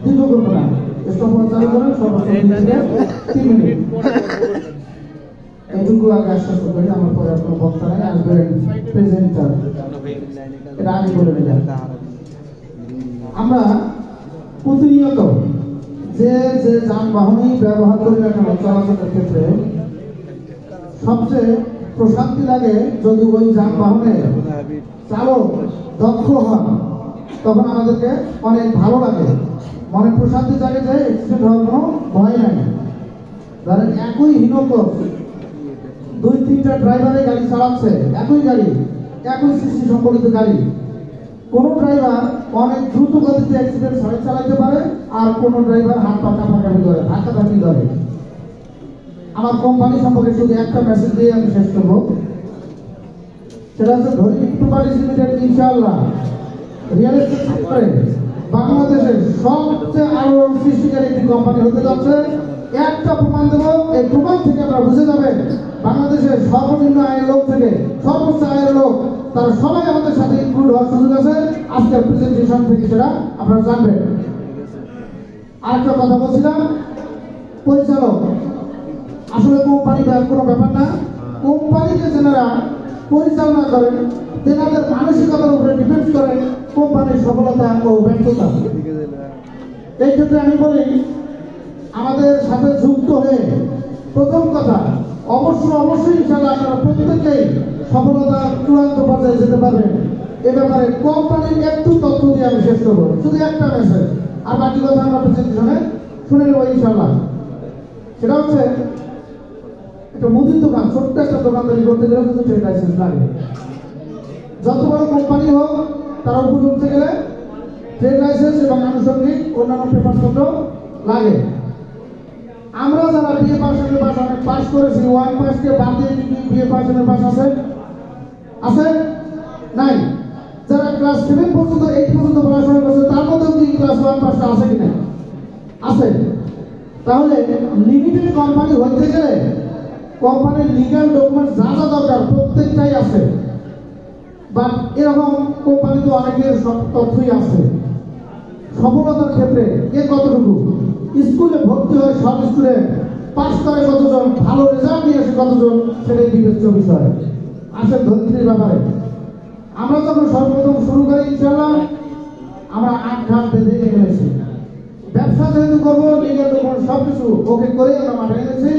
দীর্ঘ করবো না, স্টপওয়াচ চালু করেন, সর্বোচ্চ 3 মিনিট। এইটুকু আগে আশ্বাস করি, আমার পরে কোনো বক্তা নাই, আসবেন প্রেজেন্টার, এটা আগে বলে নিলাম। আমরা প্রতিনিয়ত যে যে যানবাহনই ব্যবহার করি না কেন চলাচলের ক্ষেত্রে সবচেয়ে প্রশান্তি লাগে যদি ওই যানবাহনে চালক দক্ষ হন, তখন আমাদেরকে অনেক ভালো লাগে, মনে প্রশান্তি জাগে যে অ্যাক্সিডেন্ট হওয়ার কোনো ভয় নাই। ধরেন একই হীনকর 2-3টা ড্রাইভারে গাড়ি চালাচ্ছে, একই গাড়ি, একই সৃষ্টি সম্পর্কিত গাড়ি, কোন ড্রাইভার অনেক দ্রুত গতিতে অ্যাক্সিডেন্ট ছাড়াই চালাতে পারে, আর কোন ড্রাইভার হাত পা কাটাকাটি করে, ধাক্কাধাক্কি করে। আমার কোম্পানি সম্পর্কে শুধু একটা মেসেজ দিয়ে আমি শেষ করবো, সেটা হচ্ছে ধনী প্রপার্টিজ লিমিটেড ইনশাআল্লাহ রিয়েল এস্টেট সেক্টরে বাংলাদেশের সবচেয়ে আলো সৃষ্টিকারী একটি কোম্পানি হতে যাচ্ছে। একটা প্রমাণ দেব, এই প্রমাণ থেকে আপনারা বুঝে যাবেন বাংলাদেশের সর্বনিম্ন আয়ের লোক থেকে সর্বোচ্চ আয়ের লোক তারা সবাই আমাদের সাথে ইনক্লুড হওয়ার সুযোগ আছে। আজকের প্রেজেন্টেশন থেকে সেটা আপনারা জানবেন। আরেকটা কথা বলছিলাম, পরিচালক আসলে কোম্পানি কোনো ব্যাপার না, কোম্পানিকে যেনারা পরিচালনা করেন তেনাদের মানসিকতার উপরে ডিপেন্ড করে কোম্পানির সফলতা ও ব্যর্থতা। এই ক্ষেত্রে আমি বলি, আমাদের সাথে যুক্ত হয়ে প্রথম কথা অবশ্যই ইনশাআল্লাহ আপনারা প্রত্যেকেই সফলতা চূড়ান্ত পর্যায়ে যেতে পারবেন। এ ব্যাপারে কোম্পানির একটু তথ্য দিয়ে আমি শেষ করবো, শুধু একটা মেসেজ, আর বাকি কথা আমরা প্রেজেন্টেশনে শুনে নেবো ইনশাআল্লাহ। সেটা হচ্ছে একটা মুদির দোকান, ছোট্ট একটা দোকানদারি করতে গেলে কিন্তু ট্রেড লাইসেন্স লাগে। যত বড় কোম্পানি হোক তারা উপরে উঠতে গেলে ট্রেড লাইসেন্স এবং আনুষঙ্গিক অন্যান্য পেপারপত্র লাগে। আমরা যারা বিএ পার্সেন্টের পাস অনেক পাস করেছি, 1 পাসকে বাদ দিয়ে কি বিএ পার্সেন্টের পাস আছে? আছে? নাই। যারা ক্লাস 7 পর্যন্ত 8 পর্যন্ত পড়াশোনা করছে তার মধ্যেও কি ক্লাস 1 পাসটা আছে কিনা? আছে। তাহলে লিমিটেড কোম্পানি হইতে গেলে কোম্পানির লিগ্যাল ডকুমেন্ট যা যা দরকার প্রত্যেকটাই আছে। বাট এরকম কোম্পানি তো অনেকের সব তথ্যই আছে। সফলতার ক্ষেত্রে কে কতটুকু, স্কুলে ভর্তি হয় সব স্টুডেন্ট, পাস করে কতজন, ভালো রেজাল্ট নিয়ে আসে কতজন, সেটাই বিবেচ্য বিষয়। আসেন ধরিত্রীর ব্যাপারে, আমরা যখন সর্বপ্রথম শুরু করি ইনশাআল্লাহ আমরা 8 ঘাট বেঁধে এনেছি। ব্যবসা যেহেতু করবো, লিগ্যাল ডকুমেন্ট সবকিছু ওকে করে আমরা মাঠে এনেছি।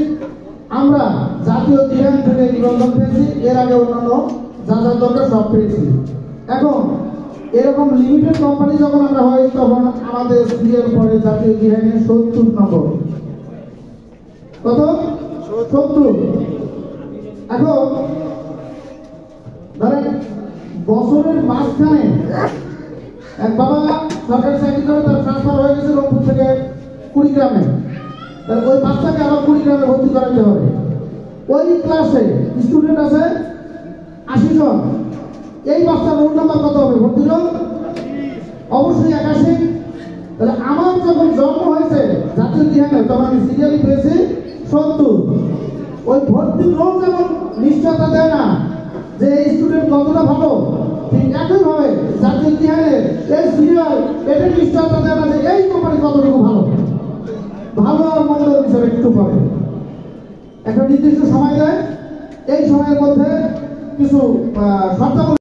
আমরা জাতীয় ধ্যান থেকে নিবন্ধন পেয়েছি, এর আগে অন্যান্য যা যা দরকার সব পেয়েছি। এখন এরকম লিমিটেড কোম্পানি যখন আমরা হই তখন আমাদের সিরিয়াল পরে জাতীয় ধ্যানে 70 নম্বর। কত? 70। এখন ধরেন বছরের মাঝখানে এক বাবা সরকারি চাকরি করে, তার ট্রান্সফার হয়ে গেছে রংপুর থেকে কুড়িগ্রামে, ওই বাচ্চাকে আবার কুড়িগ্রামে ভর্তি করাতে হবে। ওই ক্লাসে স্টুডেন্ট আছে 80 জন, এই বাচ্চার রোল নাম্বার কত হবে? ভর্তি জন অবশ্যই 81। তাহলে আমার যখন জন্ম হয়েছে জাতীয় ধ্যানে তখন আমি সিরিয়ালি পেয়েছি 70। ওই ভর্তির রোল যেমন নিশ্চয়তা দেয় না যে এই স্টুডেন্ট কতটা ভালো, ঠিক একইভাবে জাতীয় ধ্যানে এই সিরিয়াল এটা নিশ্চয়তা দেয় না যে এই কোম্পানি কতটুকু ভালো। ভালো আর মন্দের বিষয় একটু পরে একটা নির্দিষ্ট সময় দেয়, এই সময়ের মধ্যে কিছু শর্তাবলী